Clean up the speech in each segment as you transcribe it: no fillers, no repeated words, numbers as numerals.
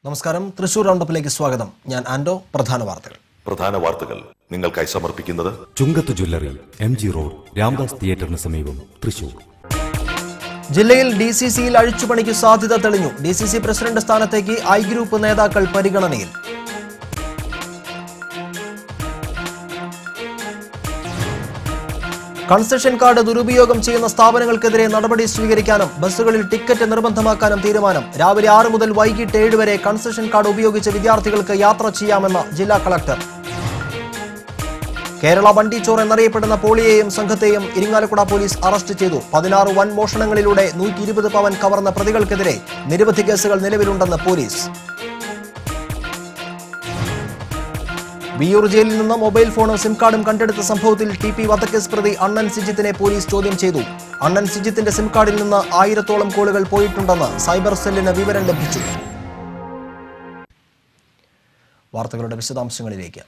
നമസ്കാരം, തൃശൂർ റൗണ്ടപ്പിലേക്ക് സ്വാഗതം. ഞാൻ ആൻഡോ. പ്രധാന വാർത്തകൾ നിങ്ങൾക്കായി സമർപ്പിക്കുന്നത് ചുങ്കത്ത് ജ്വല്ലറി, MG റോഡ്, രാംദാസ് തിയേറ്ററിന് സമീപം, തൃശൂർ. ജില്ലയിൽ DCCയിൽ അഴിച്ചുപണിക്ക് സാധ്യത തെളിഞ്ഞു. DCC പ്രസിഡന്റ് സ്ഥാനത്തേക്ക് ഐ ഗ്രൂപ്പ് നേതാക്കൾ പരിഗണനയിൽ. കൺസെഷൻ കാർഡ് ദുരുപയോഗം ചെയ്യുന്ന സ്ഥാപനങ്ങൾക്കെതിരെ നടപടി സ്വീകരിക്കാനും ബസ്സുകളിൽ ടിക്കറ്റ് നിർബന്ധമാക്കാനും തീരുമാനം. രാവിലെ 6 മുതൽ വൈകിട്ട് 7 വരെ കൺസെഷൻ കാർഡ് ഉപയോഗിച്ച് വിദ്യാർത്ഥികൾക്ക് യാത്ര ചെയ്യാമെന്ന് ജില്ലാ കളക്ടർ. കേരള ബണ്ടി ചോർ എന്നറിയപ്പെടുന്ന പോളിയെയും സംഘത്തെയും ഇരിങ്ങാലക്കുട പോലീസ് അറസ്റ്റ് ചെയ്തു. 16 വൻ മോഷണങ്ങളിലൂടെ 120 പവൻ കവർന്ന പ്രതികൾക്കെതിരെ നിരവധി കേസുകൾ നിലവിലുണ്ടെന്ന് പോലീസ്. വിയൂർ ജയിലിൽ നിന്ന് മൊബൈൽ ഫോണും സിം കാർഡും കണ്ടെടുത്ത സംഭവത്തിൽ TP വധക്കേസ് പ്രതി അണ്ണൻ സിജിത്തിനെ പോലീസ് ചോദ്യം ചെയ്തു. അണ്ണൻ സിജിത്തിന്റെ സിം കാർഡിൽ നിന്ന് 1000-ഓളം കോളുകൾ പോയിട്ടുണ്ടെന്ന് സൈബർ സെല്ലിന് വിവരം ലഭിച്ചു. വാർത്തകളുടെ വിശദാംശങ്ങളിലേക്ക്.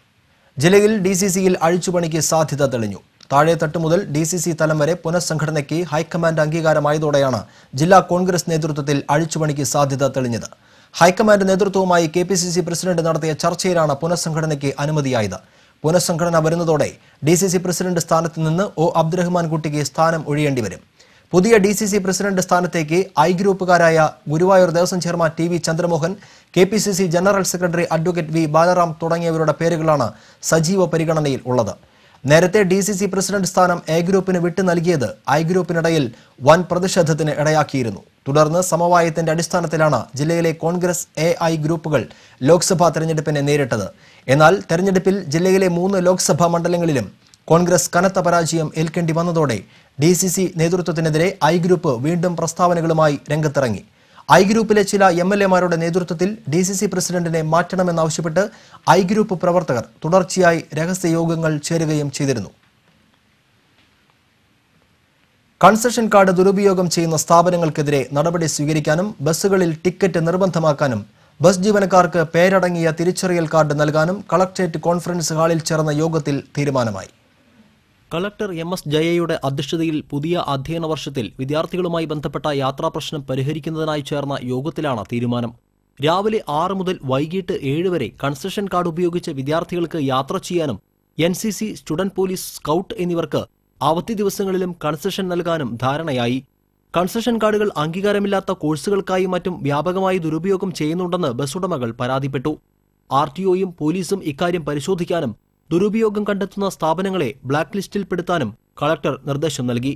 ജില്ലയിൽ DCCയിൽ അഴിച്ചുപണിക്ക് സാധ്യത തെളിഞ്ഞു. താഴെത്തട്ട് മുതൽ DCC തലം വരെ പുനഃസംഘടനയ്ക്ക് ഹൈക്കമാൻഡ് അംഗീകാരമായതോടെയാണ് ജില്ലാ കോൺഗ്രസ് നേതൃത്വത്തിൽ അഴിച്ചുപണിക്ക് സാധ്യത തെളിഞ്ഞത്. ഹൈക്കമാൻഡ് നേതൃത്വവുമായി KPCC പ്രസിഡന്റ് നടത്തിയ ചർച്ചയിലാണ് പുനഃസംഘടനയ്ക്ക് അനുമതിയായത്. പുനഃസംഘടന വരുന്നതോടെ DCC പ്രസിഡന്റ് സ്ഥാനത്ത് നിന്ന് O. അബ്ദുറഹ്മാൻ കുട്ടിക്ക് സ്ഥാനം ഒഴിയേണ്ടിവരും. പുതിയ DCC പ്രസിഡന്റ് സ്ഥാനത്തേക്ക് ഐ ഗ്രൂപ്പുകാരായ Guruvayur Devaswom chairman TV Chandramohan, KPCC general secretary advocate V. Balaram തുടങ്ങിയവരുടെ പേരുകളാണ് സജീവ പരിഗണനയിൽ ഉള്ളത്. നേരത്തെ DCC പ്രസിഡന്റ് സ്ഥാനം എ ഗ്രൂപ്പിന് വിട്ടു നൽകിയത് ഐ ഗ്രൂപ്പിനിടയിൽ വൻ പ്രതിഷേധത്തിന് ഇടയാക്കിയിരുന്നു. തുടർന്ന് സമവായത്തിന്റെ അടിസ്ഥാനത്തിലാണ് ജില്ലയിലെ കോൺഗ്രസ് AI ഗ്രൂപ്പുകൾ ലോക്സഭാ തെരഞ്ഞെടുപ്പിനെ നേരിട്ടത്. എന്നാൽ തെരഞ്ഞെടുപ്പിൽ ജില്ലയിലെ 3 ലോക്സഭാ മണ്ഡലങ്ങളിലും കോൺഗ്രസ് കനത്ത പരാജയം ഏൽക്കേണ്ടി വന്നതോടെ DCC നേതൃത്വത്തിനെതിരെ ഐ ഗ്രൂപ്പ് വീണ്ടും പ്രസ്താവനകളുമായി രംഗത്തിറങ്ങി. ഐ ഗ്രൂപ്പിലെ ചില MLA-മാരുടെ നേതൃത്വത്തിൽ DCC പ്രസിഡന്റിനെ മാറ്റണമെന്നാവശ്യപ്പെട്ട് ഐ ഗ്രൂപ്പ് പ്രവർത്തകർ തുടർച്ചയായി രഹസ്യ യോഗങ്ങൾ ചേരുകയും ചെയ്തിരുന്നു. കൺസെഷൻ കാർഡ് ദുരുപയോഗം ചെയ്യുന്ന സ്ഥാപനങ്ങൾക്കെതിരെ നടപടി സ്വീകരിക്കാനും ബസ്സുകളിൽ ടിക്കറ്റ് നിർബന്ധമാക്കാനും ബസ് ജീവനക്കാർക്ക് പേരടങ്ങിയ തിരിച്ചറിയൽ കാർഡ് നൽകാനും കളക്ടറേറ്റ് കോൺഫറൻസ് ഹാളിൽ ചേർന്ന യോഗത്തിൽ തീരുമാനമായി. കളക്ടർ MS ജയയുടെ അധ്യക്ഷതയിൽ പുതിയ അധ്യയന വർഷത്തിൽ വിദ്യാർത്ഥികളുമായി ബന്ധപ്പെട്ട യാത്രാ പ്രശ്നം പരിഹരിക്കുന്നതിനായി ചേർന്ന യോഗത്തിലാണ് തീരുമാനം. രാവിലെ 6 മുതൽ വൈകിട്ട് 7 വരെ കൺസെഷൻ കാർഡ് ഉപയോഗിച്ച് വിദ്യാർത്ഥികൾക്ക് യാത്ര ചെയ്യാനും NCC, സ്റ്റുഡന്റ് പോലീസ്, സ്കൌട്ട് എന്നിവർക്ക് അവധി ദിവസങ്ങളിലും കൺസെഷൻ നൽകാനും ധാരണയായി. കൺസെഷൻ കാർഡുകൾ അംഗീകാരമില്ലാത്ത കോഴ്സുകൾക്കായി മറ്റും വ്യാപകമായി ദുരുപയോഗം ചെയ്യുന്നുണ്ടെന്ന് ബസ്സുടമകൾ പരാതിപ്പെട്ടു. RTOയും പോലീസും ഇക്കാര്യം പരിശോധിക്കാനും ദുരുപയോഗം കണ്ടെത്തുന്ന സ്ഥാപനങ്ങളെ ബ്ലാക്ക് ലിസ്റ്റിൽപ്പെടുത്താനും കളക്ടർ നിർദ്ദേശം നൽകി.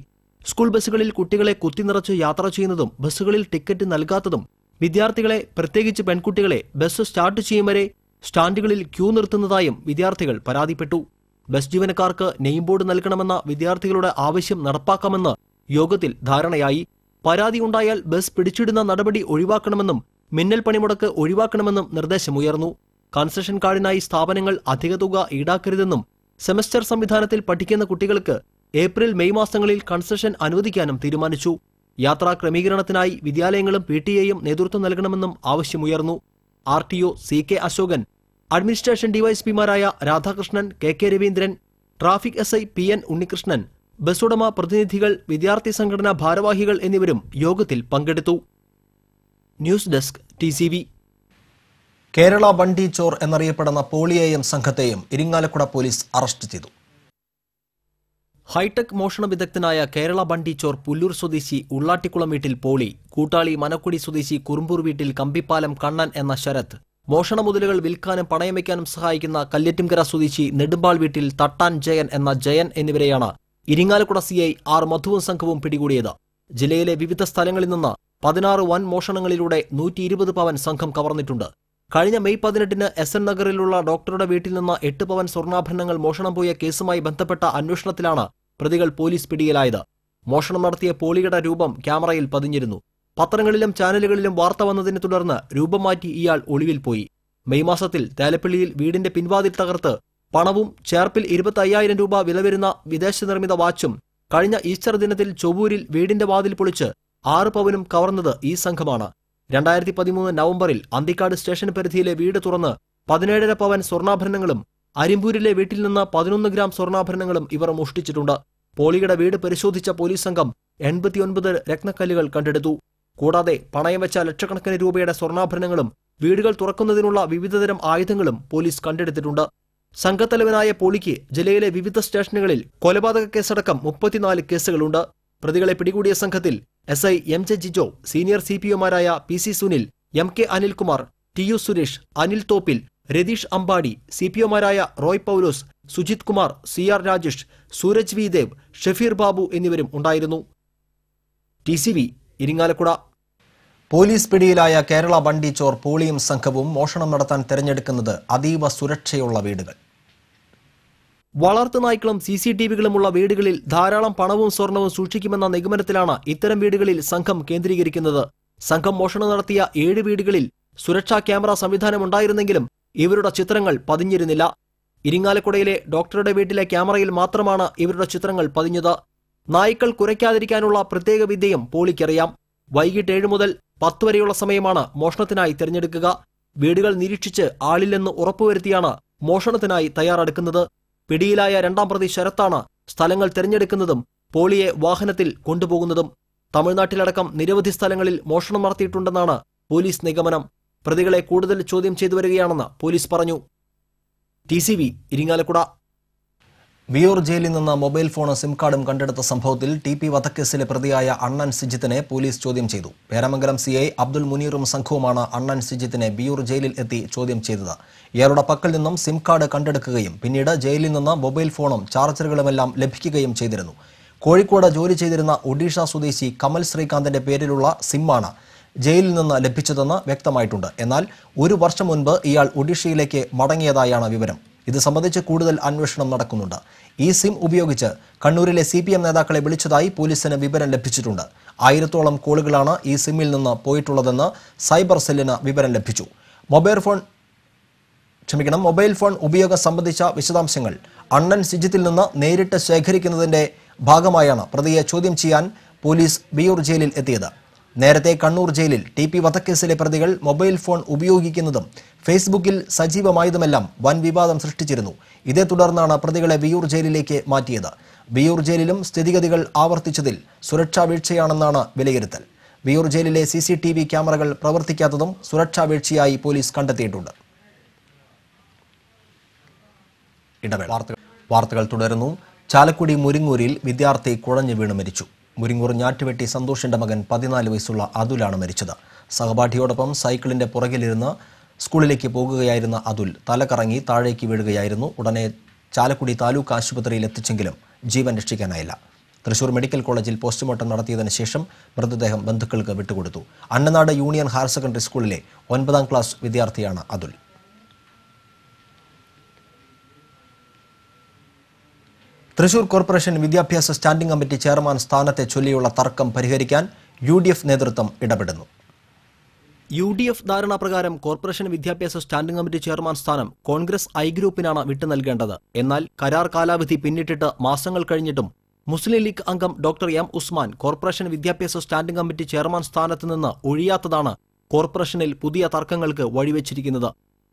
സ്കൂൾ ബസ്സുകളിൽ കുട്ടികളെ കുത്തിനിറച്ച് യാത്ര ചെയ്യുന്നതും ബസ്സുകളിൽ ടിക്കറ്റ് നൽകാത്തതും വിദ്യാർത്ഥികളെ, പ്രത്യേകിച്ച് പെൺകുട്ടികളെ, ബസ് സ്റ്റാർട്ട് ചെയ്യും വരെ സ്റ്റാൻഡുകളിൽ ക്യൂ നിർത്തുന്നതായും വിദ്യാർത്ഥികൾ പരാതിപ്പെട്ടു. ബസ് ജീവനക്കാർക്ക് നെയിം ബോർഡ് നൽകണമെന്ന വിദ്യാർത്ഥികളുടെ ആവശ്യം നടപ്പാക്കാമെന്ന് യോഗത്തിൽ ധാരണയായി. പരാതിയുണ്ടായാൽ ബസ് പിടിച്ചിടുന്ന നടപടി ഒഴിവാക്കണമെന്നും മിന്നൽ പണിമുടക്ക് ഒഴിവാക്കണമെന്നും നിർദ്ദേശമുയർന്നു. കൺസെഷൻ കാർഡിനായി സ്ഥാപനങ്ങൾ അധിക തുക ഈടാക്കരുതെന്നും സെമസ്റ്റർ സംവിധാനത്തിൽ പഠിക്കുന്ന കുട്ടികൾക്ക് ഏപ്രിൽ, മെയ് മാസങ്ങളിൽ കൺസെഷൻ അനുവദിക്കാനും തീരുമാനിച്ചു. യാത്രാ ക്രമീകരണത്തിനായി വിദ്യാലയങ്ങളും PTA-യും നേതൃത്വം നൽകണമെന്നും ആവശ്യമുയർന്നു. RTO CK അശോകൻ, അഡ്മിനിസ്ട്രേഷൻ DYSP-മാരായ Radhakrishnan, KK Raveendran, traffic SI PN Unnikrishnan, ബസ്സുടമ പ്രതിനിധികൾ, വിദ്യാർത്ഥി സംഘടനാ ഭാരവാഹികൾ എന്നിവരും യോഗത്തിൽ പങ്കെടുത്തു. News desk TCV. Kerala Bunty Chor എന്നറിയപ്പെടുന്ന പോളിയെയും സംഘത്തെയും ഇരിങ്ങാലക്കുട പോലീസ് അറസ്റ്റ് ചെയ്തു. ഹൈടെക് മോഷണ വിദഗ്ധനായ കേരള ബണ്ടി ചോർ പുല്ലൂർ സ്വദേശി ഉള്ളാട്ടിക്കുളം വീട്ടിൽ പോളി, കൂട്ടാളി മനക്കുടി സ്വദേശി കുറുമ്പൂർ വീട്ടിൽ കമ്പിപ്പാലം കണ്ണൻ എന്ന ശരത്, മോഷണ മുതലുകൾ വിൽക്കാനും പണയം വയ്ക്കാനും സഹായിക്കുന്ന കല്യറ്റിംകര സ്വദേശി നെടുമ്പാൾ വീട്ടിൽ തട്ടാൻ ജയൻ എന്ന ജയൻ എന്നിവരെയാണ് ഇരിങ്ങാലക്കുട CI R. മധുവും സംഘവും പിടികൂടിയത്. ജില്ലയിലെ വിവിധ സ്ഥലങ്ങളിൽ നിന്ന് 16 വൻ മോഷണങ്ങളിലൂടെ 120 പവൻ സംഘം കവർന്നിട്ടുണ്ട്. കഴിഞ്ഞ മെയ് 18-ന് SN നഗറിലുള്ള ഡോക്ടറുടെ വീട്ടിൽ നിന്ന് 8 പവൻ സ്വർണ്ണാഭരണങ്ങൾ മോഷണം പോയ കേസുമായി ബന്ധപ്പെട്ട അന്വേഷണത്തിലാണ് പ്രതികൾ പോലീസ് പിടിയിലായത്. മോഷണം നടത്തിയ പോളിയുടെ രൂപം ക്യാമറയിൽ പതിഞ്ഞിരുന്നു. പത്രങ്ങളിലും ചാനലുകളിലും വാർത്ത വന്നതിനെ തുടർന്ന് രൂപം മാറ്റി ഇയാൾ ഒളിവിൽ പോയി. മെയ് മാസത്തിൽ തേലപ്പള്ളിയിൽ വീടിന്റെ പിൻവാതിൽ തകർത്ത് പണവും ചേർപ്പിൽ 25,000 രൂപ വില വരുന്ന വിദേശ നിർമ്മിത വാച്ചും കഴിഞ്ഞ ഈസ്റ്റർ ദിനത്തിൽ ചൊവ്വൂരിൽ വീടിന്റെ വാതിൽ പൊളിച്ച് 6 പവനും കവർന്നത് ഈ സംഘമാണ്. 2013 നവംബറിൽ അന്തിക്കാട് സ്റ്റേഷൻ പരിധിയിലെ വീട് തുറന്ന് 17.5 പവൻ സ്വർണ്ണാഭരണങ്ങളും അരിമ്പൂരിലെ വീട്ടിൽ നിന്ന് 11 ഗ്രാം സ്വർണ്ണാഭരണങ്ങളും ഇവർ മോഷ്ടിച്ചിട്ടുണ്ട്. പോളിയുടെ വീട് പരിശോധിച്ച പോലീസ് സംഘം 89 രത്നക്കല്ലുകൾ കണ്ടെടുത്തു. കൂടാതെ പണയം വെച്ച ലക്ഷക്കണക്കിന് രൂപയുടെ സ്വർണ്ണാഭരണങ്ങളും വീടുകൾ തുറക്കുന്നതിനുള്ള വിവിധതരം ആയുധങ്ങളും പോലീസ് കണ്ടെടുത്തിട്ടുണ്ട്. സംഘത്തലവനായ പോളിക്ക് ജില്ലയിലെ വിവിധ സ്റ്റേഷനുകളിൽ കൊലപാതക കേസടക്കം 34 കേസുകളുണ്ട്. പ്രതികളെ പിടികൂടിയ സംഘത്തിൽ SI MJ ജിജോ, സീനിയർ CPOമാരായ PC Sunil, MK Anilkumar, TU Suresh, Anil Thoppil, Ratheesh Ambadi, CPOമാരായ റോയ് പൗലോസ്, സുജിത് കുമാർ, CR രാജേഷ്, സൂരജ് വി ദേവ്, ഷഫീർ ബാബു എന്നിവരും ഉണ്ടായിരുന്നു. TCV ഇരിങ്ങാലക്കുട. പോലീസ് പിടിയിലായ കേരള വണ്ടി ചോർ പോളിയും സംഘവും മോഷണം നടത്താൻ തെരഞ്ഞെടുക്കുന്നത് അതീവ സുരക്ഷയുള്ള വീടുകൾ. വളർത്തുനായ്ക്കളും CCTVകളുമുള്ള വീടുകളിൽ ധാരാളം പണവും സ്വർണവും സൂക്ഷിക്കുമെന്ന നിഗമനത്തിലാണ് ഇത്തരം വീടുകളിൽ സംഘം കേന്ദ്രീകരിക്കുന്നത്. സംഘം മോഷണം നടത്തിയ 7 വീടുകളിൽ സുരക്ഷാ ക്യാമറ സംവിധാനമുണ്ടായിരുന്നെങ്കിലും ഇവരുടെ ചിത്രങ്ങൾ പതിഞ്ഞിരുന്നില്ല. ഇരിങ്ങാലക്കുടയിലെ ഡോക്ടറുടെ വീട്ടിലെ ക്യാമറയിൽ മാത്രമാണ് ഇവരുടെ ചിത്രങ്ങൾ പതിഞ്ഞത്. നായ്ക്കൾ കുരയ്ക്കാതിരിക്കാനുള്ള പ്രത്യേക വിദ്യയും പോളിക്കറിയാം. വൈകിട്ട് 7 മുതൽ 10 വരെയുള്ള സമയമാണ് മോഷണത്തിനായി തിരഞ്ഞെടുക്കുക. വീടുകൾ നിരീക്ഷിച്ച് ആളില്ലെന്ന് ഉറപ്പുവരുത്തിയാണ് മോഷണത്തിനായി തയ്യാറെടുക്കുന്നത്. പിടിയിലായ 2ാം പ്രതി ശരത്താണ് സ്ഥലങ്ങൾ തിരഞ്ഞെടുക്കുന്നതും പോളിയെ വാഹനത്തിൽ കൊണ്ടുപോകുന്നതും. തമിഴ്നാട്ടിലടക്കം നിരവധി സ്ഥലങ്ങളിൽ മോഷണം നടത്തിയിട്ടുണ്ടെന്നാണ് പോലീസ് നിഗമനം. പ്രതികളെ കൂടുതൽ ചോദ്യം ചെയ്തു വരികയാണെന്ന് പോലീസ് പറഞ്ഞു. TCV ഇരിങ്ങാലക്കുട. വിയൂർ ജയിലിൽ നിന്ന് മൊബൈൽ ഫോണും സിം കാർഡും കണ്ടെടുത്ത സംഭവത്തിൽ TP വധക്കേസിലെ പ്രതിയായ അണ്ണൻ സിജിത്തിനെ പോലീസ് ചോദ്യം ചെയ്തു. പേരാമംഗലം CI അബ്ദുൽ മുനീറും സംഘവുമാണ് അണ്ണൻ സിജിത്തിനെ വിയൂർ ജയിലിൽ എത്തി ചോദ്യം ചെയ്തത്. ഇയാളുടെ പക്കൽ നിന്നും സിം കാർഡ് കണ്ടെടുക്കുകയും പിന്നീട് ജയിലിൽ നിന്ന് മൊബൈൽ ഫോണും ചാർജറുകളുമെല്ലാം ലഭിക്കുകയും ചെയ്തിരുന്നു. കോഴിക്കോട് ജോലി ചെയ്തിരുന്ന ഒഡീഷ സ്വദേശി കമൽ ശ്രീകാന്തിന്റെ പേരിലുള്ള സിമ്മാണ് ജയിലിൽ നിന്ന് ലഭിച്ചതെന്ന് വ്യക്തമായിട്ടുണ്ട്. എന്നാൽ 1 വർഷം മുൻപ് ഇയാൾ ഒഡീഷയിലേക്ക് മടങ്ങിയതായാണ് വിവരം. ഇത് സംബന്ധിച്ച് കൂടുതൽ അന്വേഷണം നടക്കുന്നുണ്ട്. ഈ സിം ഉപയോഗിച്ച് കണ്ണൂരിലെ CPM നേതാക്കളെ വിളിച്ചതായി പോലീസിന് വിവരം ലഭിച്ചിട്ടുണ്ട്. 1000-ഓളം കോളുകളാണ് ഈ സിമ്മിൽ നിന്ന് പോയിട്ടുള്ളതെന്ന് സൈബർ സെല്ലിന് വിവരം ലഭിച്ചു. മൊബൈൽ ഫോൺ ഉപയോഗം സംബന്ധിച്ച വിശദാംശങ്ങൾ അണ്ണൻ സിജിത്തിൽ നിന്ന് നേരിട്ട് ശേഖരിക്കുന്നതിന്റെ ഭാഗമായാണ് പ്രതിയെ ചോദ്യം ചെയ്യാൻ പോലീസ് വിയൂർ ജയിലിൽ എത്തിയത്. നേരത്തെ കണ്ണൂർ ജയിലിൽ TP വധക്കേസിലെ പ്രതികൾ മൊബൈൽ ഫോൺ ഉപയോഗിക്കുന്നതും ഫേസ്ബുക്കിൽ സജീവമായതുമെല്ലാം വൻ വിവാദം സൃഷ്ടിച്ചിരുന്നു. ഇതേ തുടർന്നാണ് പ്രതികളെ വിയൂർ ജയിലിലേക്ക് മാറ്റിയത്. വിയൂർ ജയിലിലും സ്ഥിതിഗതികൾ ആവർത്തിച്ചതിൽ സുരക്ഷാ വീഴ്ചയാണെന്നാണ് വിലയിരുത്തൽ. വിയൂർ ജയിലിലെ CCTV ക്യാമറകൾ പ്രവർത്തിക്കാത്തതും സുരക്ഷാ വീഴ്ചയായി പോലീസ് കണ്ടെത്തിയിട്ടുണ്ട്. വാർത്തകൾ തുടരുന്നു. ചാലക്കുടി മുരിങ്ങൂരിൽ വിദ്യാർത്ഥി കുഴഞ്ഞു വീണ് മരിച്ചു. മുരിങ്ങൂർ ഞാറ്റുവെട്ടി സന്തോഷിന്റെ മകൻ 14 വയസ്സുള്ള അതുലാണ് മരിച്ചത്. സഹപാഠിയോടൊപ്പം സൈക്കിളിന്റെ പുറകിലിരുന്ന് സ്കൂളിലേക്ക് പോകുകയായിരുന്ന അതുൽ തലകറങ്ങി താഴേക്ക് വീഴുകയായിരുന്നു. ഉടനെ ചാലക്കുടി താലൂക്ക് ആശുപത്രിയിൽ എത്തിച്ചെങ്കിലും ജീവൻ രക്ഷിക്കാനായില്ല. തൃശൂർ മെഡിക്കൽ കോളേജിൽ പോസ്റ്റ്മോർട്ടം നടത്തിയതിനു ശേഷം മൃതദേഹം ബന്ധുക്കൾക്ക് വിട്ടുകൊടുത്തു. അന്നനാട് യൂണിയൻ ഹയർ സെക്കൻഡറി സ്കൂളിലെ 9ാം ക്ലാസ് വിദ്യാർത്ഥിയാണ് അതുൽ. തൃശൂർ കോർപ്പറേഷൻ വിദ്യാഭ്യാസ സ്റ്റാൻഡിംഗ് കമ്മിറ്റി ചെയർമാൻ സ്ഥാനത്തെ ചൊല്ലിയുള്ള തർക്കം പരിഹരിക്കാൻ UDF നേതൃത്വം ഇടപെടുന്നു. UDF ധാരണാപ്രകാരം കോർപ്പറേഷൻ വിദ്യാഭ്യാസ സ്റ്റാൻഡിംഗ് കമ്മിറ്റി ചെയർമാൻ സ്ഥാനം കോൺഗ്രസ് I ഗ്രൂപ്പിനാണ് വിട്ടു നൽകേണ്ടത്. എന്നാൽ കരാർ കാലാവധി പിന്നിട്ടിട്ട് മാസങ്ങൾ കഴിഞ്ഞിട്ടും മുസ്ലിം ലീഗ് അംഗം ഡോക്ടർ M ഉസ്മാൻ കോർപ്പറേഷൻ വിദ്യാഭ്യാസ സ്റ്റാൻഡിംഗ് കമ്മിറ്റി ചെയർമാൻ സ്ഥാനത്ത് നിന്ന് ഒഴിയാത്തതാണ് കോർപ്പറേഷനിൽ പുതിയ തർക്കങ്ങൾക്ക് വഴിവെച്ചിരിക്കുന്നത്.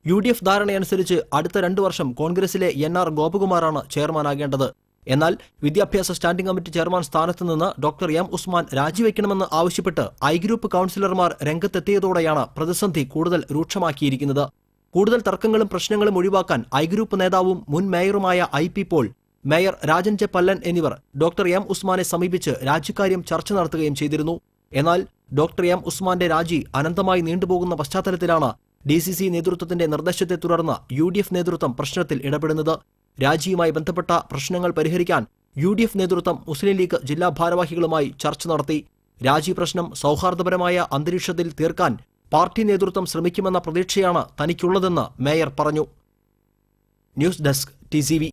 UDF ധാരണയനുസരിച്ച് അടുത്ത 2 വർഷം കോൺഗ്രസിലെ NR ഗോപകുമാറാണ് ചെയർമാനാകേണ്ടത്. എന്നാൽ വിദ്യാഭ്യാസ സ്റ്റാൻഡിംഗ് കമ്മിറ്റി ചെയർമാൻ സ്ഥാനത്ത് നിന്ന് ഡോക്ടർ M ഉസ്മാൻ രാജിവെക്കണമെന്ന് ആവശ്യപ്പെട്ട് I ഗ്രൂപ്പ് കൌൺസിലർമാർ രംഗത്തെത്തിയതോടെയാണ് പ്രതിസന്ധി കൂടുതൽ രൂക്ഷമാക്കിയിരിക്കുന്നത്. കൂടുതൽ തർക്കങ്ങളും പ്രശ്നങ്ങളും ഒഴിവാക്കാൻ I ഗ്രൂപ്പ് നേതാവും മുൻ മേയറുമായ IP പോൾ, മേയർ രാജൻ ജെ പല്ലൻ എന്നിവർ ഡോക്ടർ M ഉസ്മാനെ സമീപിച്ച് രാജിക്കാര്യം ചർച്ച നടത്തുകയും ചെയ്തിരുന്നു. എന്നാൽ ഡോക്ടർ M ഉസ്മാന്റെ രാജി അനന്തമായി നീണ്ടുപോകുന്ന പശ്ചാത്തലത്തിലാണ് DCC നേതൃത്വത്തിന്റെ നിർദ്ദേശത്തെ തുടർന്ന് UDF നേതൃത്വം പ്രശ്നത്തിൽ ഇടപെടുന്നത്. രാജിയുമായി ബന്ധപ്പെട്ട പ്രശ്നങ്ങൾ പരിഹരിക്കാൻ UDF നേതൃത്വം മുസ്ലിം ലീഗ് ജില്ലാ ഭാരവാഹികളുമായി ചർച്ച നടത്തി. രാജി പ്രശ്നം സൗഹാർദ്ദപരമായ അന്തരീക്ഷത്തിൽ തീർക്കാൻ പാർട്ടി നേതൃത്വം ശ്രമിക്കുമെന്ന പ്രതീക്ഷയാണ് തനിക്കുള്ളതെന്ന് മേയർ പറഞ്ഞു. News desk TCV.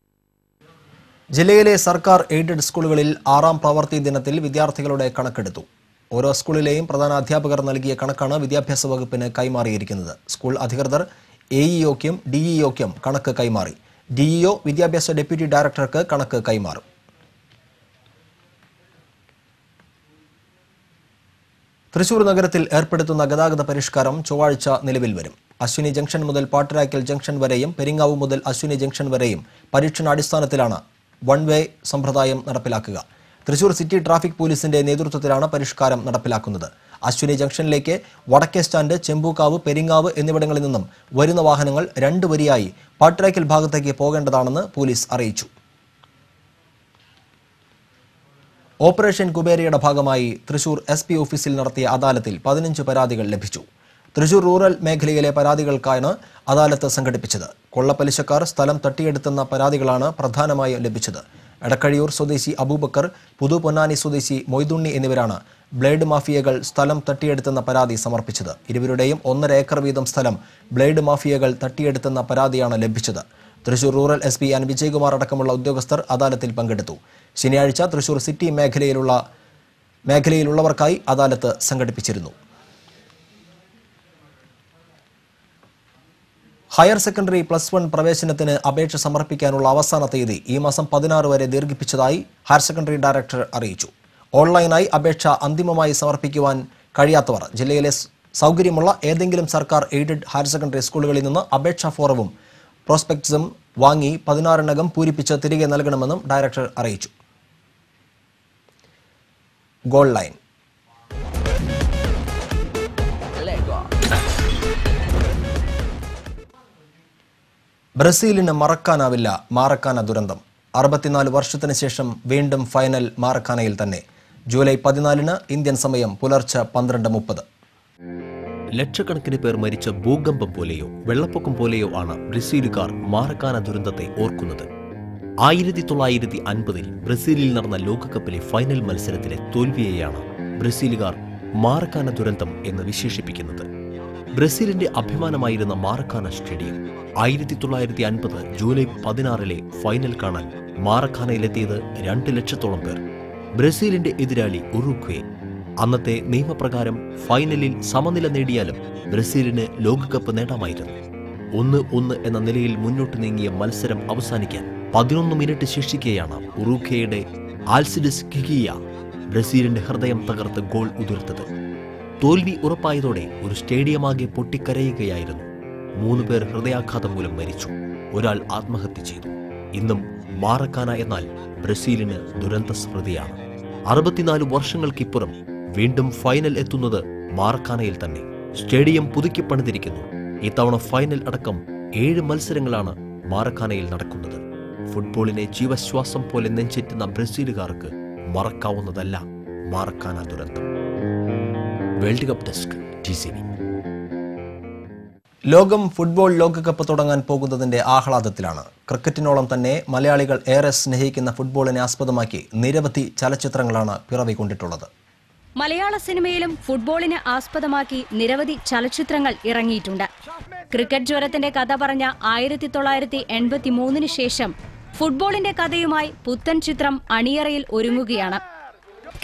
ജില്ലയിലെ സർക്കാർ എയ്ഡഡ് സ്കൂളുകളിൽ 6ാം പ്രവൃത്തി ദിനത്തിൽ വിദ്യാർത്ഥികളുടെ കണക്കെടുത്തു. ഓരോ സ്കൂളിലെയും പ്രധാന അധ്യാപകർ നൽകിയ കണക്കാണ് വിദ്യാഭ്യാസ വകുപ്പിന് കൈമാറിയിരിക്കുന്നത്. സ്കൂൾ അധികൃതർ AEOയ്ക്കും DEOയ്ക്കും കണക്ക് കൈമാറി. DEO വിദ്യാഭ്യാസ ഡെപ്യൂട്ടി ഡയറക്ടർക്ക് കണക്ക് കൈമാറും. തൃശൂർ നഗരത്തിൽ ഏർപ്പെടുത്തുന്ന ഗതാഗത പരിഷ്കാരം ചൊവ്വാഴ്ച നിലവിൽ വരും. അശ്വിനി ജംഗ്ഷൻ മുതൽ പാട്ടരാക്കൽ ജംഗ്ഷൻ വരെയും പെരിങ്ങാവ് മുതൽ അശ്വിനി ജംഗ്ഷൻ വരെയും പരീക്ഷണാടിസ്ഥാനത്തിലാണ് വൺ വേ സമ്പ്രദായം നടപ്പിലാക്കുക. തൃശൂർ സിറ്റി ട്രാഫിക് പോലീസിന്റെ നേതൃത്വത്തിലാണ് പരിഷ്കാരം നടപ്പിലാക്കുന്നത്. അശ്വിനി ജംഗ്ഷനിലേക്ക് വടക്കേ സ്റ്റാൻഡ്, ചെമ്പൂക്കാവ്, പെരിങ്ങാവ് എന്നിവിടങ്ങളിൽ നിന്നും വരുന്ന വാഹനങ്ങൾ 2 വരിയായി പാട്രാക്കൽ ഭാഗത്തേക്ക് പോകേണ്ടതാണെന്ന് പോലീസ് അറിയിച്ചു. ഓപ്പറേഷൻ കുബേരയുടെ ഭാഗമായി തൃശൂർ SP ഓഫീസിൽ നടത്തിയ അദാലത്തിൽ 15 പരാതികൾ ലഭിച്ചു. തൃശൂർ റൂറൽ മേഖലയിലെ പരാതികൾക്കാണ് അദാലത്ത് സംഘടിപ്പിച്ചത്. കൊള്ളപ്പലിശക്കാർ സ്ഥലം തട്ടിയെടുത്തുന്ന പരാതികളാണ് പ്രധാനമായും ലഭിച്ചത്. എടക്കഴിയൂർ സ്വദേശി അബൂബക്കർ, പുതുപൊന്നാനി സ്വദേശി മൊയ്തുണ്ണി എന്നിവരാണ് ബ്ലേഡ് മാഫിയകൾ സ്ഥലം തട്ടിയെടുത്തുന്ന പരാതി സമർപ്പിച്ചത്. ഇരുവരുടെയും 1.5 ഏക്കർ വീതം സ്ഥലം ബ്ലേഡ് മാഫിയകൾ തട്ടിയെടുത്തുന്ന പരാതിയാണ് ലഭിച്ചത്. Thrissur rural SP N Vijayakumar അടക്കമുള്ള ഉദ്യോഗസ്ഥർ അദാലത്തിൽ പങ്കെടുത്തു. ശനിയാഴ്ച തൃശൂർ സിറ്റി മേഖലയിലുള്ളവർക്കായി അദാലത്ത് സംഘടിപ്പിച്ചിരുന്നു. ഹയർ സെക്കൻഡറി +1 പ്രവേശനത്തിന് അപേക്ഷ സമർപ്പിക്കാനുള്ള അവസാന തീയതി ഈ മാസം 16 വരെ ദീർഘിപ്പിച്ചതായി ഹയർ സെക്കൻഡറി ഡയറക്ടർ അറിയിച്ചു. ഓൺലൈനായി അപേക്ഷ അന്തിമമായി സമർപ്പിക്കുവാൻ കഴിയാത്തവർ ജില്ലയിലെ സൗകര്യമുള്ള ഏതെങ്കിലും സർക്കാർ എയ്ഡഡ് ഹയർ സെക്കൻഡറി സ്കൂളുകളിൽ നിന്ന് അപേക്ഷാ ഫോറവും പ്രോസ്പെക്ട്സും വാങ്ങി 16-നകം പൂരിപ്പിച്ച് തിരികെ നൽകണമെന്നും ഡയറക്ടർ അറിയിച്ചു. Goal line. ബ്രസീലിന് മറക്കാനാവില്ല മാറക്കാന ദുരന്തം. 64 വർഷത്തിന് ശേഷം വീണ്ടും ഫൈനൽ മാറക്കാനയിൽ തന്നെ. ജൂലൈ 14 ഇന്ത്യൻ സമയം പുലർച്ചെ 12:30. ലക്ഷക്കണക്കിന് പേർ മരിച്ച ഭൂകമ്പം പോലെയോ വെള്ളപ്പൊക്കം പോലെയോ ആണ് ബ്രസീലുകാർ മാറക്കാന ദുരന്തത്തെ ഓർക്കുന്നത്. 1950-ൽ ബ്രസീലിൽ നടന്ന ലോകകപ്പിലെ ഫൈനൽ മത്സരത്തിലെ തോൽവിയെയാണ് ബ്രസീലുകാർ മാറക്കാന ദുരന്തം എന്ന് വിശേഷിപ്പിക്കുന്നത്. ബ്രസീലിന്റെ അഭിമാനമായിരുന്ന മാറക്കാന സ്റ്റേഡിയം 1950 ജൂലൈ 16 ഫൈനൽ കാണാൻ മാറക്കാനയിലെത്തിയത് 2 ലക്ഷത്തോളം പേർ. ബ്രസീലിന്റെ എതിരാളി ഉറുഗ്വേ. അന്നത്തെ നിയമപ്രകാരം ഫൈനലിൽ സമനില നേടിയാലും ബ്രസീലിന് ലോകകപ്പ് നേടാമായിരുന്നു. 1-1 എന്ന നിലയിൽ മുന്നോട്ട് നീങ്ങിയ മത്സരം അവസാനിക്കാൻ 11 മിനിറ്റ് ശേഷിക്കെയാണ് ഉറുഗ്വേയുടെ ആൽസിഡസ് കിഗിയ ബ്രസീലിന്റെ ഹൃദയം തകർത്ത് ഗോൾ ഉതിർത്തത്. തോൽവി ഉറപ്പായതോടെ ഒരു സ്റ്റേഡിയമാകെ പൊട്ടിക്കരയുകയായിരുന്നു. 3 പേർ ഹൃദയാഘാതം മൂലം മരിച്ചു. ഒരാൾ ആത്മഹത്യ ചെയ്തു. ഇന്നും മാറക്കാന എന്നാൽ ബ്രസീലിന് ദുരന്ത സ്മൃതിയാണ്. 64 വർഷങ്ങൾക്കിപ്പുറം വീണ്ടും ഫൈനൽ എത്തുന്നത് മാറക്കാനയിൽ തന്നെ. സ്റ്റേഡിയം പുതുക്കി പണിതിരിക്കുന്നു. ഇത്തവണ ഫൈനൽ അടക്കം 7 മത്സരങ്ങളാണ് മാറക്കാനയിൽ നടക്കുന്നത്. ഫുട്ബോളിനെ ജീവശ്വാസം പോലെ നെഞ്ചേറ്റുന്ന ബ്രസീലുകാർക്ക് മറക്കാവുന്നതല്ല മാറക്കാന ദുരന്തം. World cup desk TCV. ലോകം ഫുട്ബോൾ ലോകകപ്പ് തുടങ്ങാൻ പോകുന്നതിന്റെ ആഹ്ലാദത്തിലാണ്. ക്രിക്കറ്റിനോളം തന്നെ മലയാളികൾ ഏറെ സ്നേഹിക്കുന്ന ഫുട്ബോളിനെ ആസ്പദമാക്കി നിരവധി ചലച്ചിത്രങ്ങളാണ് പിറവിക്കൊണ്ടിട്ടുള്ളത്. മലയാള സിനിമയിലും ഫുട്ബോളിനെ ആസ്പദമാക്കി നിരവധി ചലച്ചിത്രങ്ങൾ ഇറങ്ങിയിട്ടുണ്ട്. ക്രിക്കറ്റ് ജ്വരത്തിന്റെ കഥ പറഞ്ഞ 1983 ശേഷം ഫുട്ബോളിന്റെ കഥയുമായി പുത്തൻ ചിത്രം അണിയറയിൽ ഒരുങ്ങുകയാണ്.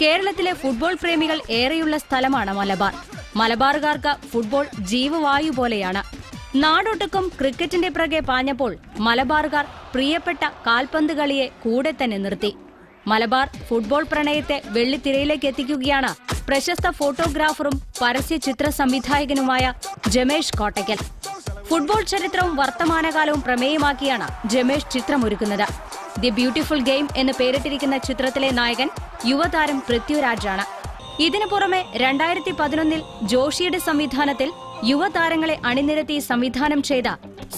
കേരളത്തിലെ ഫുട്ബോൾ പ്രേമികൾ ഏറെയുള്ള സ്ഥലമാണ് മലബാർ. മലബാറുകാർക്ക് ഫുട്ബോൾ ജീവവായു പോലെയാണ്. നാടൊട്ടുക്കും ക്രിക്കറ്റിന്റെ പിറകെ പാഞ്ഞപ്പോൾ മലബാറുകാർ പ്രിയപ്പെട്ട കാൽപന്ത് കളിയെ കൂടെ തന്നെ നിർത്തി. മലബാർ ഫുട്ബോൾ പ്രണയത്തെ വെള്ളിത്തിരയിലേക്ക് എത്തിക്കുകയാണ് പ്രശസ്ത ഫോട്ടോഗ്രാഫറും പരസ്യ ചിത്ര സംവിധായകനുമായ ജമേഷ് കോട്ടയ്ക്കൽ. ഫുട്ബോൾ ചരിത്രവും വർത്തമാനകാലവും പ്രമേയമാക്കിയാണ് ജമേഷ് ചിത്രമൊരുക്കുന്നത്. ദി ബ്യൂട്ടിഫുൾ ഗെയിം എന്ന് പേരിട്ടിരിക്കുന്ന ചിത്രത്തിലെ നായകൻ യുവതാരം പൃഥ്വിരാജാണ്. ഇതിനു പുറമെ 2011 ജോഷിയുടെ സംവിധാനത്തിൽ യുവതാരങ്ങളെ അണിനിരത്തി സംവിധാനം ചെയ്ത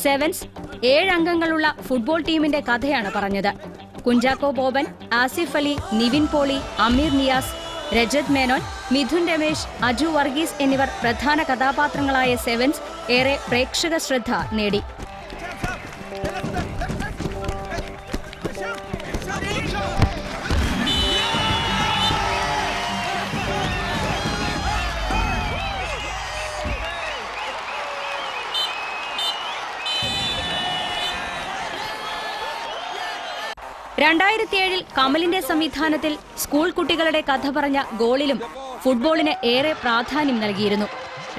സെവൻസ് 7 അംഗങ്ങളുള്ള ഫുട്ബോൾ ടീമിന്റെ കഥയാണ് പറഞ്ഞത്. കുഞ്ചാക്കോ ബോബൻ, ആസിഫ് അലി, നിവിൻ പോളി, അമീർ നിയാസ്, രജത് മേനോൻ, മിഥുൻ രമേശ്, അജു വർഗീസ് എന്നിവർ പ്രധാന കഥാപാത്രങ്ങളായ സെവൻസ് ഏറെ പ്രേക്ഷക ശ്രദ്ധ നേടി. ൽ കമലിന്റെ സംവിധാനത്തിൽ സ്കൂൾ കുട്ടികളുടെ കഥ പറഞ്ഞ ഗോളിലും ഫുട്ബോളിന് ഏറെ പ്രാധാന്യം നൽകിയിരുന്നു.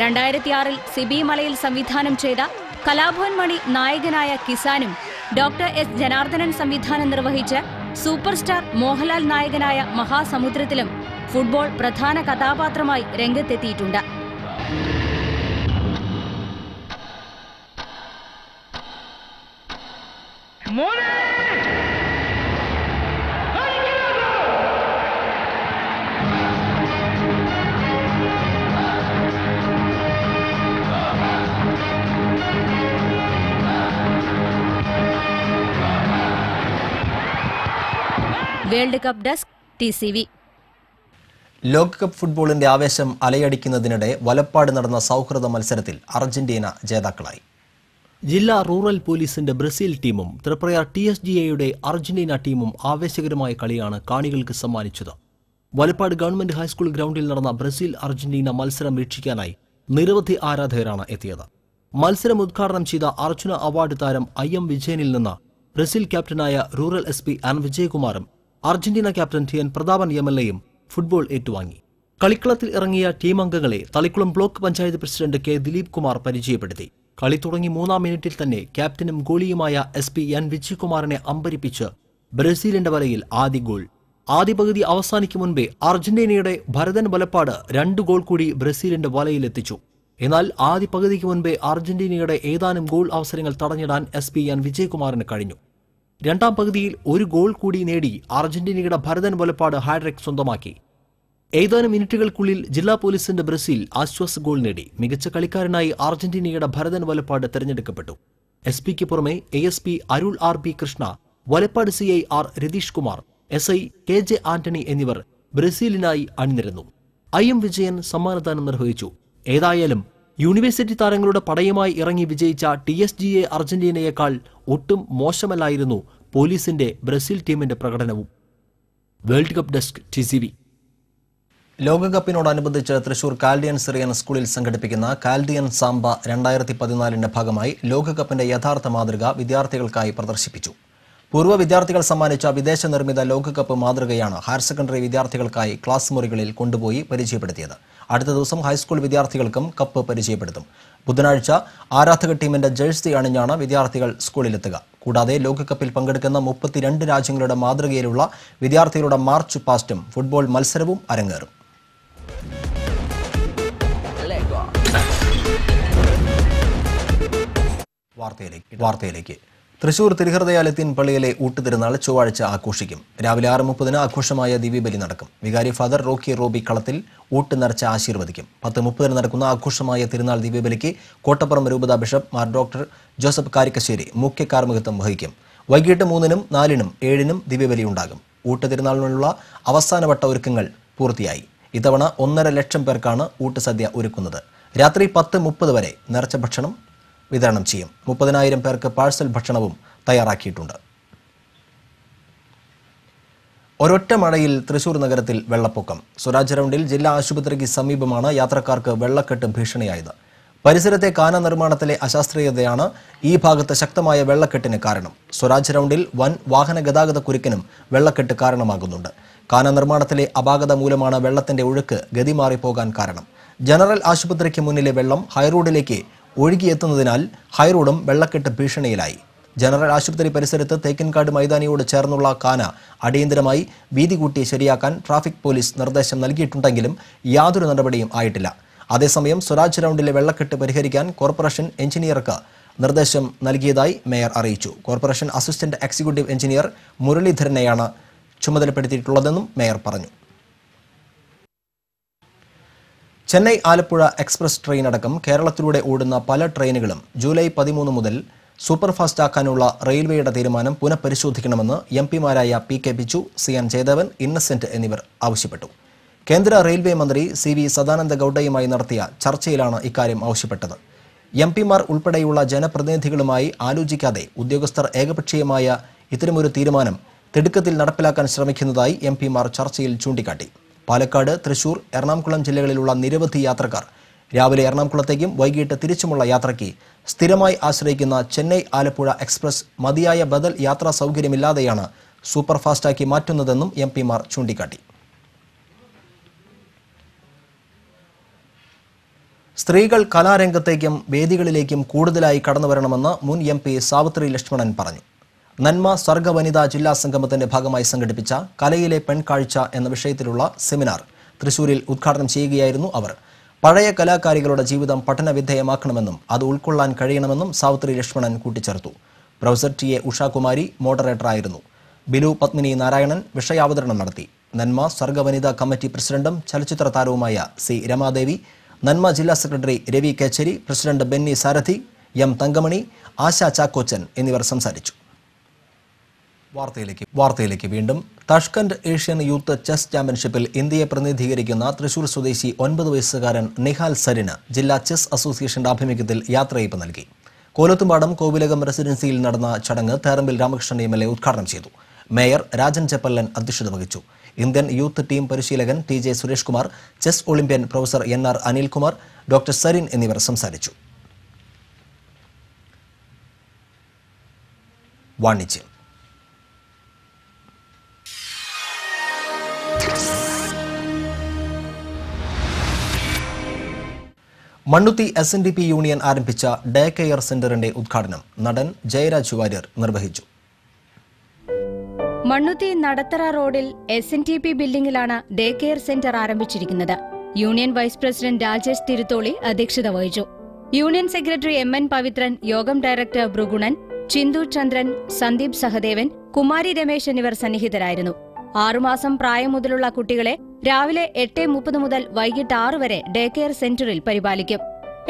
2006 സിബി മലയിൽ സംവിധാനം ചെയ്ത കലാഭവൻ മണി നായകനായ കിസാനും ഡോക്ടർ S ജനാർദ്ദനൻ സംവിധാനം നിർവഹിച്ച് സൂപ്പർ സ്റ്റാർ മോഹൻലാൽ നായകനായ മഹാസമുദ്രത്തിലും ഫുട്ബോൾ പ്രധാന കഥാപാത്രമായി രംഗത്തെത്തിയിട്ടുണ്ട്. World cup desk TCV. ലോകകപ്പ് ഫുട്ബോളിന്റെ ആവേശം അലയടിക്കുന്നതിനിടെ വലപ്പാട് നടന്ന സൗഹൃദ മത്സരത്തിൽ അർജന്റീന ജേതാക്കളായി. ജില്ലാ റൂറൽ പോലീസിന്റെ ബ്രസീൽ ടീമും തൃപ്രയാർ TSGAയുടെ അർജന്റീന ടീമും ആവേശകരമായ കളിയാണ് കാണികൾക്ക് സമ്മാനിച്ചത്. വലപ്പാട് ഗവൺമെന്റ് ഹൈസ്കൂൾ ഗ്രൗണ്ടിൽ നടന്ന ബ്രസീൽ അർജന്റീന മത്സരം വീക്ഷിക്കാനായി നിരവധി ആരാധകരാണ് എത്തിയത്. മത്സരം ഉദ്ഘാടനം ചെയ്ത അർജുന അവാർഡ് താരം IM വിജയനിൽ നിന്ന് ബ്രസീൽ ക്യാപ്റ്റനായ റൂറൽ SP N വിജയകുമാറും അർജന്റീന ക്യാപ്റ്റൻ TN പ്രതാപൻ MLAയും ഫുട്ബോൾ ഏറ്റുവാങ്ങി. കളിക്കളത്തിൽ ഇറങ്ങിയ ടീം അംഗങ്ങളെ Thalikulam block panchayat president K Dileep Kumar പരിചയപ്പെടുത്തി. കളി തുടങ്ങി 3-ാം മിനിറ്റിൽ തന്നെ ക്യാപ്റ്റനും ഗോളിയുമായ SP N വിജയകുമാറിനെ അമ്പരിപ്പിച്ച് ബ്രസീലിന്റെ വലയിൽ ആദ്യ ഗോൾ. ആദ്യ പകുതി അവസാനിക്കും മുൻപേ അർജന്റീനയുടെ ഭരതൻ വലപ്പാട് 2 ഗോൾ കൂടി ബ്രസീലിന്റെ വലയിലെത്തിച്ചു. എന്നാൽ ആദ്യ പകുതിക്ക് മുൻപേ അർജന്റീനയുടെ ഏതാനും ഗോൾ അവസരങ്ങൾ തടഞ്ഞിടാൻ SP N വിജയകുമാറിന് കഴിഞ്ഞു. 2-ാം പകുതിയിൽ 1 ഗോൾ കൂടി നേടി അർജന്റീനയുടെ ഭരതൻ വലപ്പാട് ഹാട്രിക് സ്വന്തമാക്കി. ഏതാനും മിനിറ്റുകൾക്കുള്ളിൽ ജില്ലാ പോലീസിന്റെ ബ്രസീൽ ആശ്വാസ ഗോൾ നേടി. മികച്ച കളിക്കാരനായി അർജന്റീനയുടെ ഭരതൻ വലപ്പാട് തെരഞ്ഞെടുക്കപ്പെട്ടു. SPക്ക് പുറമെ ASP അരുൾ RB Krishna, Valappad CI R Ratheesh Kumar, SI KJ Antony എന്നിവർ ബ്രസീലിനായി അണിനിരന്നു. IM വിജയൻ സമ്മാനദാനം നിർവഹിച്ചു. ഏതായാലും യൂണിവേഴ്സിറ്റി താരങ്ങളുടെ പടയുമായി ഇറങ്ങി വിജയിച്ച TSGA അർജന്റീനയേക്കാൾ ഒട്ടും മോശമല്ലായിരുന്നു പോലീസിന്റെ ബ്രസീൽ ടീമിന്റെ പ്രകടനവും. World cup desk TCV. ലോകകപ്പിനോടനുബന്ധിച്ച് തൃശൂർ കാൽഡിയൻ സിറിയൻ സ്കൂളിൽ സംഘടിപ്പിക്കുന്ന കാൽഡിയൻ സാംബ 2014ന്റെ ഭാഗമായി ലോകകപ്പിന്റെ യഥാർത്ഥ മാതൃക വിദ്യാർത്ഥികൾക്കായി പ്രദർശിപ്പിച്ചു. പൂർവ്വ വിദ്യാർത്ഥികൾ സമ്മാനിച്ച വിദേശ നിർമ്മിത ലോകകപ്പ് മാതൃകയാണ് ഹയർ സെക്കൻഡറി വിദ്യാർത്ഥികൾക്കായി ക്ലാസ് മുറികളിൽ കൊണ്ടുപോയി പരിചയപ്പെടുത്തിയത്. അടുത്ത ദിവസം ഹൈസ്കൂൾ വിദ്യാർത്ഥികൾക്കും കപ്പ് പരിചയപ്പെടുത്തും. ബുധനാഴ്ച ആരാധക ടീമിന്റെ ജേഴ്സി അണിഞ്ഞാണ് വിദ്യാർത്ഥികൾ സ്കൂളിലെത്തുക. കൂടാതെ ലോകകപ്പിൽ പങ്കെടുക്കുന്ന 32 രാജ്യങ്ങളുടെ മാതൃകയിലുള്ള വിദ്യാർത്ഥികളുടെ മാർച്ച് പാസ്റ്റും ഫുട്ബോൾ മത്സരവും അരങ്ങേറും. വാർത്തയിലേക്ക്. തൃശൂർ തിരുഹൃദയ ലത്തീൻ പള്ളിയിലെ ഊട്ടുതിരുനാൾ ചൊവ്വാഴ്ച ആഘോഷിക്കും. രാവിലെ 6:30 ആഘോഷമായ ദിവ്യബലി നടക്കും. വികാരി ഫാദർ റോക്കി റോബി കളത്തിൽ ഊട്ട് നിറച്ച് ആശീർവദിക്കും. 10:30 നടക്കുന്ന ആഘോഷമായ തിരുനാൾ ദിവ്യബലിക്ക് കോട്ടപ്പുറം രൂപതാ bishop Mar doctor Joseph Karikkassery മുഖ്യ കാർമ്മികത്വം വഹിക്കും. വൈകിട്ട് 3-നും 4-നും 7-നും ദിവ്യബലി ഉണ്ടാകും. ഊട്ടുതിരുനാളിനുള്ള അവസാനവട്ട ഒരുക്കങ്ങൾ പൂർത്തിയായി. ഇത്തവണ 1.5 ലക്ഷം പേർക്കാണ് ഊട്ടുസദ്യ ഒരുക്കുന്നത്. രാത്രി 10:30 വരെ നേർച്ച ഭക്ഷണം വിതരണം ചെയ്യും. 30,000 പേർക്ക് പാഴ്സൽ ഭക്ഷണവും തയ്യാറാക്കിയിട്ടുണ്ട്. ഒരൊറ്റ മഴയിൽ തൃശൂർ നഗരത്തിൽ വെള്ളപ്പൊക്കം. സ്വരാജ് റൗണ്ടിൽ ജില്ലാ ആശുപത്രിക്ക് സമീപമാണ് യാത്രക്കാർക്ക് വെള്ളക്കെട്ട് ഭീഷണിയായത്. പരിസരത്തെ കാന നിർമ്മാണത്തിലെ അശാസ്ത്രീയതയാണ് ഈ ഭാഗത്ത് ശക്തമായ വെള്ളക്കെട്ടിന് കാരണം. സ്വരാജ് റൗണ്ടിൽ വൻ വാഹന ഗതാഗത കുരുക്കിനും വെള്ളക്കെട്ട് കാരണമാകുന്നുണ്ട്. കാന നിർമ്മാണത്തിലെ അപാകത മൂലമാണ് വെള്ളത്തിന്റെ ഒഴുക്ക് ഗതിമാറിപ്പോകാൻ കാരണം. ജനറൽ ആശുപത്രിക്ക് മുന്നിലെ വെള്ളം ഹൈറോഡിലേക്ക് ഒഴുകിയെത്തുന്നതിനാൽ ഹൈറോഡും വെള്ളക്കെട്ട് ഭീഷണിയിലായി. ജനറൽ ആശുപത്രി പരിസരത്ത് തേക്കിൻകാട് മൈതാനിയോട് ചേർന്നുള്ള കാന അടിയന്തരമായി വീതി കൂട്ടി ശരിയാക്കാൻ ട്രാഫിക് പോലീസ് നിർദ്ദേശം നൽകിയിട്ടുണ്ടെങ്കിലും യാതൊരു നടപടിയും ആയിട്ടില്ല. അതേസമയം സ്വരാജ് റൗണ്ടിലെ വെള്ളക്കെട്ട് പരിഹരിക്കാൻ കോർപ്പറേഷൻ എഞ്ചിനീയർക്ക് നിർദ്ദേശം നൽകിയതായി മേയർ അറിയിച്ചു. കോർപ്പറേഷൻ അസിസ്റ്റന്റ് എക്സിക്യൂട്ടീവ് എഞ്ചിനീയർ മുരളീധരനെയാണ് ചുമതലപ്പെടുത്തിയിട്ടുള്ളതെന്നും മേയർ പറഞ്ഞു. ചെന്നൈ ആലപ്പുഴ എക്സ്പ്രസ് ട്രെയിൻ അടക്കം കേരളത്തിലൂടെ ഓടുന്ന പല ട്രെയിനുകളും ജൂലൈ 13 മുതൽ സൂപ്പർഫാസ്റ്റ് ആക്കാനുള്ള റെയിൽവേയുടെ തീരുമാനം പുനഃപരിശോധിക്കണമെന്ന് MP-മാരായ PK ബിജു, CN ജയദേവൻ, ഇന്നസെന്റ് എന്നിവർ ആവശ്യപ്പെട്ടു. കേന്ദ്ര റെയിൽവേ മന്ത്രി CV സദാനന്ദ ഗൌഡയുമായി നടത്തിയ ചർച്ചയിലാണ് ഇക്കാര്യം ആവശ്യപ്പെട്ടത്. MP-മാർ ഉൾപ്പെടെയുള്ള ജനപ്രതിനിധികളുമായി ആലോചിക്കാതെ ഉദ്യോഗസ്ഥർ ഏകപക്ഷീയമായ ഇത്തരമൊരു തീരുമാനം തിടുക്കത്തിൽ നടപ്പിലാക്കാൻ ശ്രമിക്കുന്നതായി MP-മാർ ചർച്ചയിൽ ചൂണ്ടിക്കാട്ടി. പാലക്കാട്, തൃശൂർ, എറണാകുളം ജില്ലകളിലുള്ള നിരവധി യാത്രക്കാർ രാവിലെ എറണാകുളത്തേക്കും വൈകിട്ട് തിരിച്ചുമുള്ള യാത്രയ്ക്ക് സ്ഥിരമായി ആശ്രയിക്കുന്ന ചെന്നൈ ആലപ്പുഴ എക്സ്പ്രസ് മതിയായ ബദൽ യാത്രാ സൗകര്യമില്ലാതെയാണ് സൂപ്പർഫാസ്റ്റാക്കി മാറ്റുന്നതെന്നും MP-മാർ ചൂണ്ടിക്കാട്ടി. സ്ത്രീകൾ കലാരംഗത്തേക്കും വേദികളിലേക്കും കൂടുതലായി കടന്നുവരണമെന്ന് മുൻ MP സാവിത്രി ലക്ഷ്മണൻ പറഞ്ഞു. നന്മ സർഗ വനിതാ ജില്ലാ സംഗമത്തിന്റെ ഭാഗമായി സംഘടിപ്പിച്ച കലയിലെ പെൺകാഴ്ച എന്ന വിഷയത്തിലുള്ള സെമിനാർ തൃശൂരിൽ ഉദ്ഘാടനം ചെയ്യുകയായിരുന്നു അവർ. പഴയ കലാകാരികളുടെ ജീവിതം പഠനവിധേയമാക്കണമെന്നും അത് ഉൾക്കൊള്ളാൻ കഴിയണമെന്നും സാവിത്രി ലക്ഷ്മണൻ കൂട്ടിച്ചേർത്തു. പ്രൊഫസർ TA ഉഷാകുമാരി മോഡറേറ്ററായിരുന്നു. ബിലു പത്മിനി നാരായണൻ വിഷയാവതരണം നടത്തി. നന്മ സർഗ വനിതാ കമ്മിറ്റി പ്രസിഡന്റും ചലച്ചിത്ര താരവുമായ C രമാദേവി, നന്മ ജില്ലാ സെക്രട്ടറി രവി കേച്ചേരി, പ്രസിഡന്റ് ബെന്നി സാരഥി, M തങ്കമണി, ആശ ചാക്കോച്ചൻ എന്നിവർ സംസാരിച്ചു. വാർത്തയിലേക്ക് വീണ്ടും. താഷ്കന്റ് ഏഷ്യൻ യൂത്ത് ചെസ് ചാമ്പ്യൻഷിപ്പിൽ ഇന്ത്യയെ പ്രതിനിധീകരിക്കുന്ന തൃശൂർ സ്വദേശി 9 വയസ്സുകാരൻ നിഹാൽ സരിന് ജില്ലാ ചെസ് അസോസിയേഷന്റെ ആഭിമുഖ്യത്തിൽ യാത്രയയപ്പ് നൽകി. കോലത്തുംപാടം കോവിലകം റെസിഡൻസിയിൽ നടന്ന ചടങ്ങ് തേറമ്പിൽ രാമകൃഷ്ണൻ MLA ഉദ്ഘാടനം ചെയ്തു. മേയർ രാജൻ ചെപ്പല്ലൻ അധ്യക്ഷത വഹിച്ചു. ഇന്ത്യൻ യൂത്ത് ടീം പരിശീലകൻ TJ Suresh Kumar, chess Olympian professor NR Anilkumar, doctor Sarin എന്നിവർ സംസാരിച്ചു. വാണിജ്യം. മണ്ണുത്തി SNDP യൂണിയൻ ആരംഭിച്ച ഡേ കെയർ സെന്ററിന്റെ ഉദ്ഘാടനം നടൻ ജയരാജ് വാര്യർ നിർവഹിച്ചു. മണ്ണുത്തി നടത്തറ റോഡിൽ SNDP ബിൽഡിംഗിലാണ് ഡേ കെയർ സെന്റർ ആരംഭിച്ചിരിക്കുന്നത്. യൂണിയൻ വൈസ് പ്രസിഡന്റ് രാജേഷ് തിരുത്തോളി അധ്യക്ഷത വഹിച്ചു. യൂണിയൻ സെക്രട്ടറി MN പവിത്രൻ, യോഗം ഡയറക്ടർ ഭൃഗുണൻ, ചിന്തു ചന്ദ്രൻ, സന്ദീപ് സഹദേവൻ, കുമാരി രമേശ് എന്നിവർ സന്നിഹിതരായിരുന്നു. 6 മാസം പ്രായം മുതലുള്ള കുട്ടികളെ രാവിലെ 8:30 മുതൽ വൈകിട്ട് 6 വരെ ഡേ കെയർ സെന്ററിൽ പരിപാലിക്കും.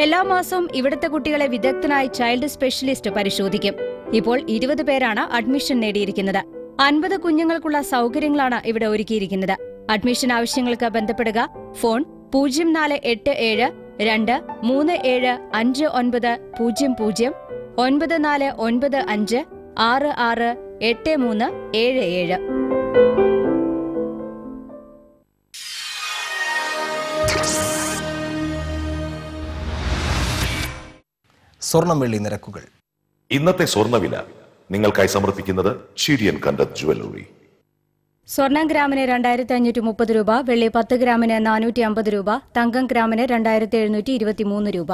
എല്ലാ മാസവും ഇവിടുത്തെ കുട്ടികളെ വിദഗ്ധനായി ചൈൽഡ് സ്പെഷ്യലിസ്റ്റ് പരിശോധിക്കും. ഇപ്പോൾ 20 പേരാണ് അഡ്മിഷൻ നേടിയിരിക്കുന്നത്. 50 കുഞ്ഞുങ്ങൾക്കുള്ള സൗകര്യങ്ങളാണ് ഇവിടെ ഒരുക്കിയിരിക്കുന്നത്. അഡ്മിഷൻ ആവശ്യങ്ങൾക്ക് ബന്ധപ്പെടുക. ഫോൺ 0487 237 5900 9495 668377. സ്വർണം വെള്ളി നിരക്കുകൾ. ഇന്നത്തെ സ്വർണ്ണവില നിങ്ങൾക്കായി സമർപ്പിക്കുന്നത് ഷീഡിയൻ കണ്ടത് ജുവലറി. സ്വർണം ഗ്രാമിന് 2530 രൂപ, വെള്ളി 10 ഗ്രാമിന് 450 രൂപ, തങ്കം ഗ്രാമിന് 2723 രൂപ.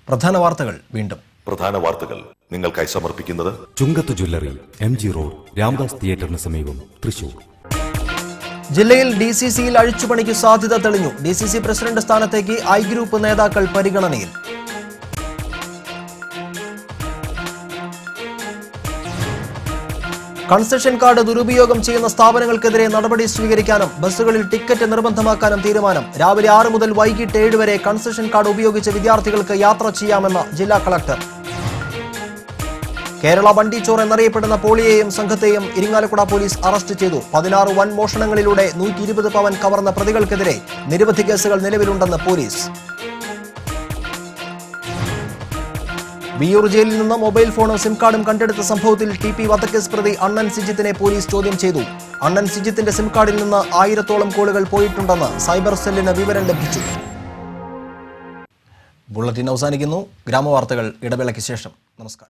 പ്രധാന വാർത്തകൾ വീണ്ടും. പ്രധാന വാർത്തകൾ നിങ്ങൾക്കായി സമർപ്പിക്കുന്നത് ചുങ്കത്ത് ജ്വല്ലറി, MG റോഡ്, രാംദാസ് തിയേറ്ററിന് സമീപം, തൃശൂർ. ജില്ലയിൽ DCCയിൽ അഴിച്ചുപണിക്ക് സാധ്യത തെളിഞ്ഞു. DCC പ്രസിഡന്റ് സ്ഥാനത്തേക്ക് I ഗ്രൂപ്പ് നേതാക്കൾ പരിഗണനയിൽ. കൺസെഷൻ കാർഡ് ദുരുപയോഗം ചെയ്യുന്ന സ്ഥാപനങ്ങൾക്കെതിരെ നടപടി സ്വീകരിക്കാനും ബസ്സുകളിൽ ടിക്കറ്റ് നിർബന്ധമാക്കാനും തീരുമാനം. രാവിലെ 6 മുതൽ വൈകിട്ട് 7 വരെ കൺസെഷൻ കാർഡ് ഉപയോഗിച്ച് വിദ്യാർത്ഥികൾക്ക് യാത്ര ചെയ്യാമെന്ന് ജില്ലാ കളക്ടർ. കേരള വണ്ടിച്ചോർ എന്നറിയപ്പെടുന്ന പോളിയെയും സംഘത്തെയും ഇരിങ്ങാലക്കുട പോലീസ് അറസ്റ്റ് ചെയ്തു. 16 വൻ മോഷണങ്ങളിലൂടെ 120 പവൻ കവർന്ന പ്രതികൾക്കെതിരെ നിരവധി കേസുകൾ നിലവിലുണ്ടെന്ന് പോലീസ്. വിയൂർ ജയിലിൽ നിന്ന് മൊബൈൽ ഫോണും സിം കാർഡും കണ്ടെടുത്ത സംഭവത്തിൽ TP വധക്കേസ് പ്രതി അണ്ണൻ സിജിത്തിനെ പോലീസ് ചോദ്യം ചെയ്തു. അണ്ണൻ സിജിത്തിന്റെ സിം കാർഡിൽ നിന്ന് 1000-ഓളം കോളുകൾ പോയിട്ടുണ്ടെന്ന് സൈബർ സെല്ലിന് വിവരം ലഭിച്ചു. ബുള്ളറ്റിൻ അവസാനിക്കുന്നു. ഗ്രാമവാർത്തകൾ ഇടവേളയ്ക്ക് ശേഷം. നമസ്കാരം.